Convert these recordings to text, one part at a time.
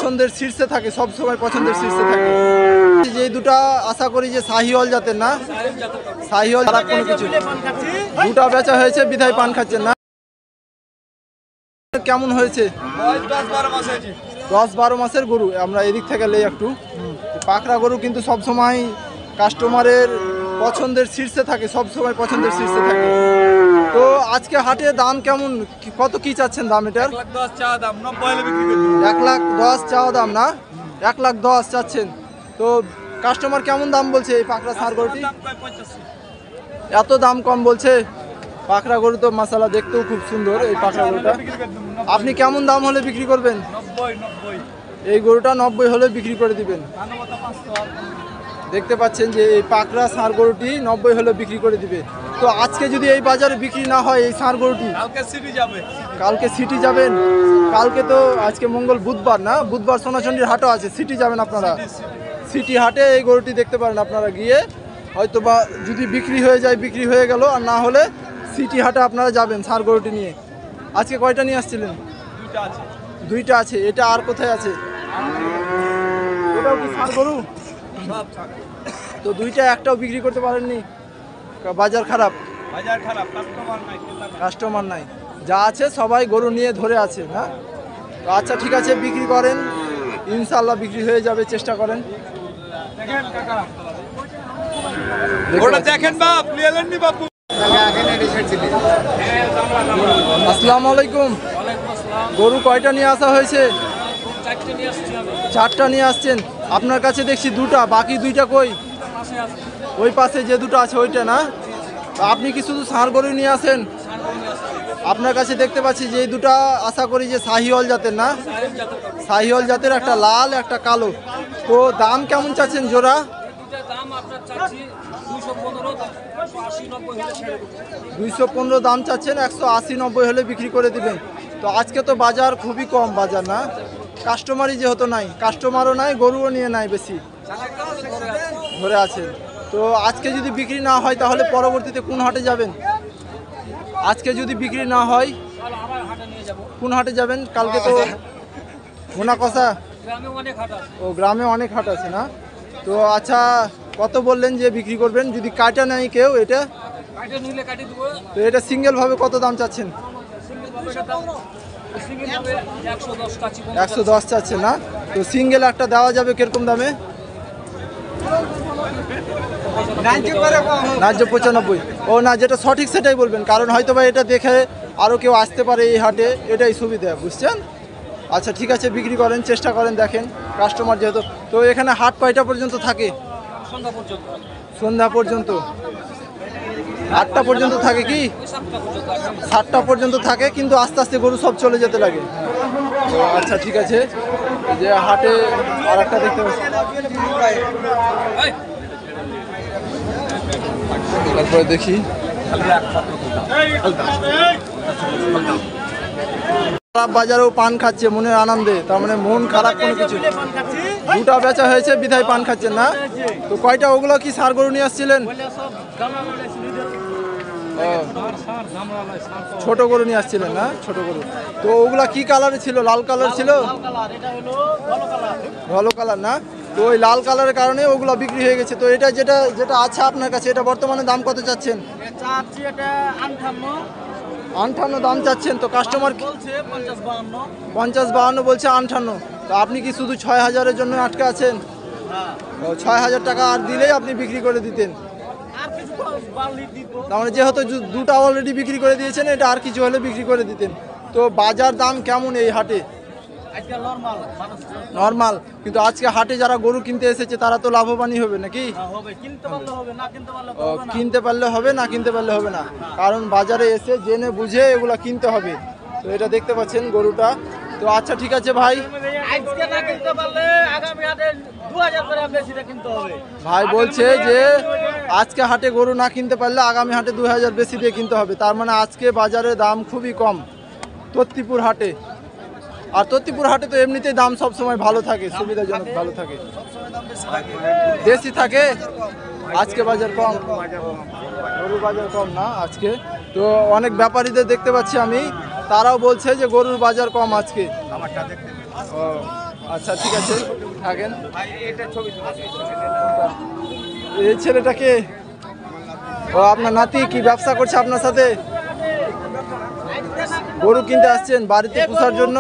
পছন্দের শীর্ষে থাকে, সব সময় পছন্দের শীর্ষে থাকে। যে দুটা আশা করি যে শাহিওয়াল জাতের না, শাহিওয়াল আর কোনো কিছু। দুটা বেচা হয়েছে বিধায় পান খাচ্ছেন না। কেমন হয়েছে? 10-12 মাসের গরু। আমরা এদিক থেকে লেই একটু। পাকড়া গরু কিন্তু সব সময় কাস্টমারের পছন্দের শীর্ষে থাকে, সব সময় পছন্দের শীর্ষে থাকে। তো আজকে হাটে দাম কেমন, কত কি চাচ্ছেন দাম এটার? 1,10,000 চাওয়া দাম, 90 বিক্রি করতে। 1,10,000 চাওয়া দাম না, 1,10,000 চাচ্ছেন। তো কাস্টমার কেমন দাম বলছে এই পাকড়া ষাঁড় গরুটি? এত দাম কম বলছে। পাকড়া গরু তো মাশাআল্লাহ দেখতেও খুব সুন্দর এই পাকড়া গরুটা। আপনি কেমন দাম হলে বিক্রি করবেন? 90। এই গরুটা 90 হলে বিক্রি করে দিবেন। দেখতে পাচ্ছেন যে এই পাকড়া ষাঁড় গরুটি 90 হলে বিক্রি করে দিবে। তো আজকে যদি এই বাজারে বিক্রি না হয় এই ষাঁড় গরুটি, কালকে সিটি যাবে। কালকে সিটি যাবেন? কালকে তো আজকে মঙ্গল, বুধবার না, বুধবার সোনাচন্ডির হাটও আছে, সিটি যাবেন আপনারা। সিটি হাটে এই গরুটি দেখতে পারেন আপনারা গিয়ে, হয়তো বা যদি বিক্রি হয়ে যায় বিক্রি হয়ে গেল, আর না হলে সিটি হাটে আপনারা যাবেন ষাঁড় গরুটি নিয়ে। আজকে কয়টা নিয়ে আসছিলেন? দুইটা আছে। দুইটা আছে। এটা আর কোথায় আছে? ওটাও কি ষাঁড় গরু? সব ছাড়। তো দুইটা একটাও বিক্রি করতে পারেননি? বাজার খারাপ, বাজার খারাপ, কাস্টমার নাই, ক্রেতা নাই। কাস্টমার নাই, যা আছে সবাই গরু নিয়ে ধরে আছে না। তো আচ্ছা ঠিক আছে, বিক্রি করেন, ইনশাল্লাহ বিক্রি হয়ে যাবে, চেষ্টা করেন। দেখেন কাকা, ওটা দেখেন বাপ, লিয়েলেন নি বাপু। আসসালামু আলাইকুম। গরু কয়টা নিয়ে আসা হয়েছে? 4টা নিয়ে আসছেন। আপনার কাছে দেখছি দুটা, বাকি দুইটা কই? ওই পাশে যে দুটো আছে ওইটা না? আপনি কি শুধু ষাঁড় গরু নিয়ে আসেন? আপনার কাছে দেখতে পাচ্ছি যে এই দুটা আশা করি যে শাহিওয়াল জাতের না, শাহিওয়াল জাতের, একটা লাল একটা কালো। তো দাম কেমন চাচ্ছেন জোড়া? 215 দাম চাচ্ছেন, 180-90 হলে বিক্রি করে দিবেন। তো আজকে তো বাজার খুবই কম, বাজার না, কাস্টমারই যেহেতু নাই, কাস্টমারও নাই, গরুও নিয়ে নাই, বেশি ধরে আছে। তো আজকে যদি বিক্রি না হয় তাহলে পরবর্তীতে কোন হাটে যাবেন? আজকে যদি বিক্রি না হয় কোন হাটে যাবেন? কালকে তো মোনাকষা, ও গ্রামে অনেক হাট আছে না। তো আচ্ছা, কত বললেন যে বিক্রি করবেন? যদি কাটা নেয় কেউ এটা, তো এটা সিঙ্গেল ভাবে কত দাম চাচ্ছেন? 110 চাচ্ছে না। তো সিঙ্গেল একটা দেওয়া যাবে কিরকম দামে? 95। ও না, যেটা সঠিক সেটাই বলবেন, কারণ হয়তো বা এটা দেখে আরও কেউ আসতে পারে এই হাটে, এটাই সুবিধা, বুঝছেন? আচ্ছা ঠিক আছে, বিক্রি করেন, চেষ্টা করেন, দেখেন কাস্টমার যেহেতু। তো এখানে হাট কয়টা পর্যন্ত থাকে? সন্ধ্যা পর্যন্ত। 8টা পর্যন্ত থাকে কি? 7টা পর্যন্ত থাকে, কিন্তু আস্তে আস্তে গরু সব চলে যেতে লাগে। তো আচ্ছা ঠিক আছে, যে হাটে আর একটা দেখতে পাচ্ছি, তারপরে দেখি খারাপ বাজারেও পান খাচ্ছে মনের আনন্দে, তার মানে মন খারাপ কোনো কিছু। দুটা বেচা হয়েছে বিধায় পান খাচ্ছেন না। তো কয়টা, ওগুলো কি ষাঁড় গরু নিয়ে আসছিলেন? ছোট গরু নিয়ে আসছিলেন না, ছোট গরু। তো ওগুলা কি কালারে ছিল? লাল কালার ছিল, ভালো কালার না? তো ওই লাল কালারের কারণে ওগুলা বিক্রি হয়ে গেছে। তো এটা যেটা যেটা আছে আপনার কাছে, এটা বর্তমানে দাম কত চাচ্ছেন? 58 দাম চাচ্ছেন। তো কাস্টমার 50-52 বলছে, 58। তো আপনি কি শুধু 6,000-এর জন্য আটকে আছেন? 6,000 টাকা আর দিলেই আপনি বিক্রি করে দিতেন। তার মানে যেহেতু দুটা অলরেডি বিক্রি করে দিয়েছেন, এটা আর কিছু হলে বিক্রি করে দিতেন। তো বাজার দাম কেমন এই হাটে? নর্মাল। কিন্তু আজকে হাটে যারা গরু কিনতে এসেছে তারা তো লাভবানই হবে নাকি? কিনতে পারলে হবে, না কিনতে পারলে হবে না, কারণ বাজারে এসে জেনে বুঝে এগুলা কিনতে হবে। তো এটা দেখতে পাচ্ছেন গরুটা। তো আচ্ছা ঠিক আছে ভাই, ভাই বলছে যে আজকে হাটে গরু না কিনতে পারলে আগামী হাটে 2000 বেশি দিয়ে কিনতে হবে। তার মানে আজকে বাজারে দাম খুবই কম তত্তিপুর হাটে। আর তত্তিপুর হাটে তো এমনিতেই দাম সব সময় ভালো থাকে, সুবিধাজনক ভালো থাকে, বেশি থাকে। আজকে বাজার কম, গরুর বাজার কম না আজকে। তো অনেক ব্যাপারীদের দেখতে পাচ্ছি আমি, তারাও বলছে যে গরুর বাজার কম আজকে। আচ্ছা ঠিক আছে থাকেন। ভাই এটা ছবি তুলেছে এই ছেলেটাকে ও আপনার নাতি কি ব্যবসা করছে আপনার সাথে? গরু কিনতে আসছেন বাড়িতে পুষার জন্য?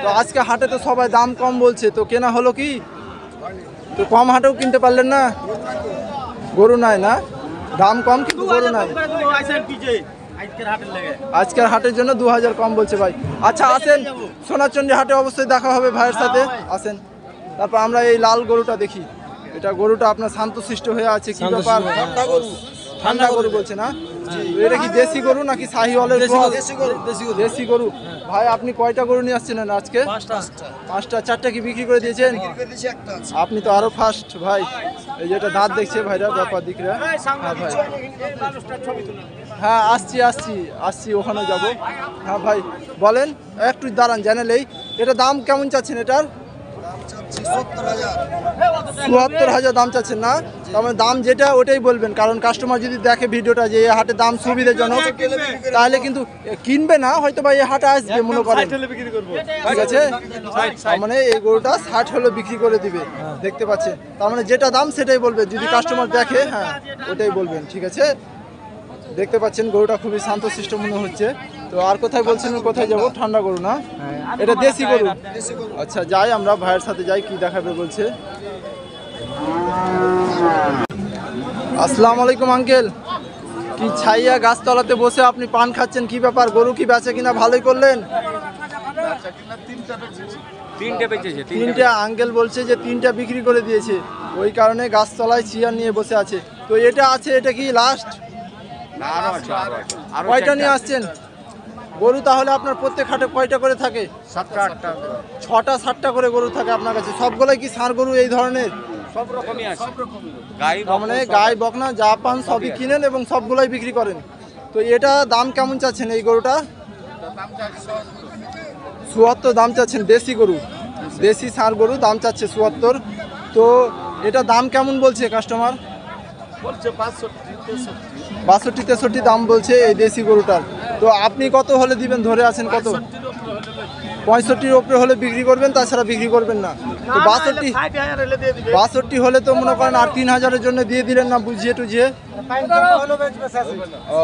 তো আজকে হাটে তো সবাই দাম কম বলছে, তো কেনা হলো কি? তো কম হাটেও কিনতে পারলেন না? গরু নাই না, দাম কম কিন্তু গরু নাই। আজকের হাটের জন্য 2000 কম বলছে ভাই। আচ্ছা আসেন, সোনাচন্ডী হাটে অবশ্যই দেখা হবে ভাইয়ের সাথে, আসেন। তারপর আমরা এই লাল গরুটা দেখি। এটা গরুটা আপনার শান্তশিষ্ট হয়ে আছে, কি ব্যাপার? ঠান্ডা গরু বলছে না? এটা কি দেশি গরু নাকি শাহিওয়ালের ক্রস? দেশি গরু। ভাই আপনি কয়টা গরু নিয়ে আসছেন আজকে? পাঁচটা। চারটা কি বিক্রি করে দিয়েছেন? আপনি তো আরো ফার্স্ট ভাই। এই যেটা দাঁত দেখছে ভাইরা, ব্যাপার দিকরা। হ্যাঁ ভাই, হ্যাঁ আসছি ওখানে যাব। হ্যাঁ ভাই বলেন, একটু দাঁড়ান জানালেই। এটা দাম কেমন চাচ্ছেন এটার? ৭৪,০০০ দাম চাচ্ছেন না? তার মানে দাম যেটা ওটাই বলবেন, কারণ কাস্টমার যদি দেখে ভিডিওটা যে এই হাটে দাম সুবিধাজনক, তাহলে কিন্তু কিনবে না, হয়তো বা এই হাটে আসবে মনে করেন, ঠিক আছে? তার মানে এই গরুটা 60 হলে বিক্রি করে দিবে, দেখতে পাচ্ছেন? তার মানে যেটা দাম সেটাই বলবে, যদি কাস্টমার দেখে হ্যাঁ ওটাই বলবেন, ঠিক আছে? দেখতে পাচ্ছেন গরুটা খুবই শান্তশিষ্ট মনে হচ্ছে। তো আর কোথায় বলছেন, কোথায় যাব? ঠান্ডা গরু না, এটা দেশি গরু। আচ্ছা যাই, আমরা ভাইয়ের সাথে যাই, কি দেখাবে বলছে। আসসালামু আলাইকুম আঙ্কেল, কি ছাইয়া গাছতলাতে বসে আপনি পান খাচ্ছেন, কি ব্যাপার? গরু কি বেচে কিনা ভালোই করলেন? তিনটা আঙ্কেল বলছে যে 3টা বিক্রি করে দিয়েছে, ওই কারণে গাছতলায় চেয়ার নিয়ে বসে আছে। তো এটা আছে, এটা কি লাস্ট? কয়টা নিয়ে আসছেন গরু? তাহলে আপনার প্রত্যেক হাটে কয়টা করে থাকে? 6টা 7টা করে গরু থাকে আপনার কাছে। সবগুলাই কি ষাঁড় গরু এই ধরনের? তার মানে গাই বকনা যা পান সবই কিনেন এবং সবগুলাই বিক্রি করেন। তো এটা দাম কেমন চাচ্ছেন এই গরুটা? ৭৪ দাম চাচ্ছেন। দেশি গরু, দেশি ষাঁড় গরু, দাম চাচ্ছে ৭৪। তো এটা দাম কেমন বলছে কাস্টমার? ৬২-৬৩ দাম বলছে এই দেশি গরুটার। তো আপনি কত হলে দিবেন, ধরে আছেন কত? 65-র উপরে হলে বিক্রি করবেন, তাছাড়া বিক্রি করবেন না। তো 62 হলে তো মনে করেন আর 3000-এর জন্য দিয়ে দিলেন না, বুঝিয়ে টুঝিয়ে। ও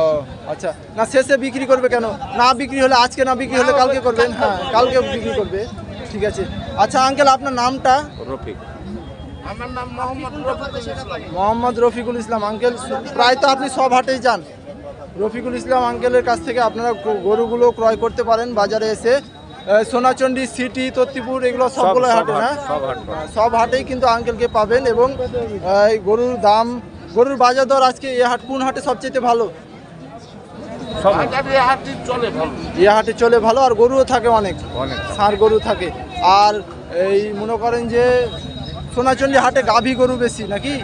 আচ্ছা, না শেষে বিক্রি করবে কেন? না বিক্রি হলে আজকে, না বিক্রি হলে কালকে করবেন। হ্যাঁ কালকে বিক্রি করবে, ঠিক আছে। আচ্ছা আঙ্কেল আপনার নামটা? রফিক। আমার নাম মোহাম্মদ রফিকুল ইসলাম। আঙ্কেল প্রায় তো আপনি সব হাটেই যান। রফিকুল ইসলাম আঙ্কেলের কাছ থেকে আপনারা গরুগুলো ক্রয় করতে পারেন বাজারে এসে। সোনাচন্ডী সিটি, তত্তিপুর, এগুলো সবগুলো হাটে না? সব হাটেই কিন্তু আঙ্কেলকে পাবেন। এবং এই গরুর দাম, গরুর বাজার দর আজকে এ হাট, কোন হাটে সবচেয়ে ভালো? এ হাটে চলে ভালো, আর গরুও থাকে অনেক, ষাঁড় গরু থাকে। আর এই মনে করেন যে সোনাচন্ডী হাটে গাভী গরু বেশি নাকি?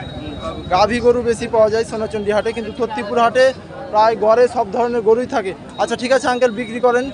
গাভী গরু বেশি পাওয়া যায় সোনাচন্ডী হাটে, কিন্তু তত্তিপুর হাটে প্রায় গড়ে সব ধরনের গরুই থাকে। আচ্ছা ঠিক আছে আঙ্কেল, বিক্রি করেন।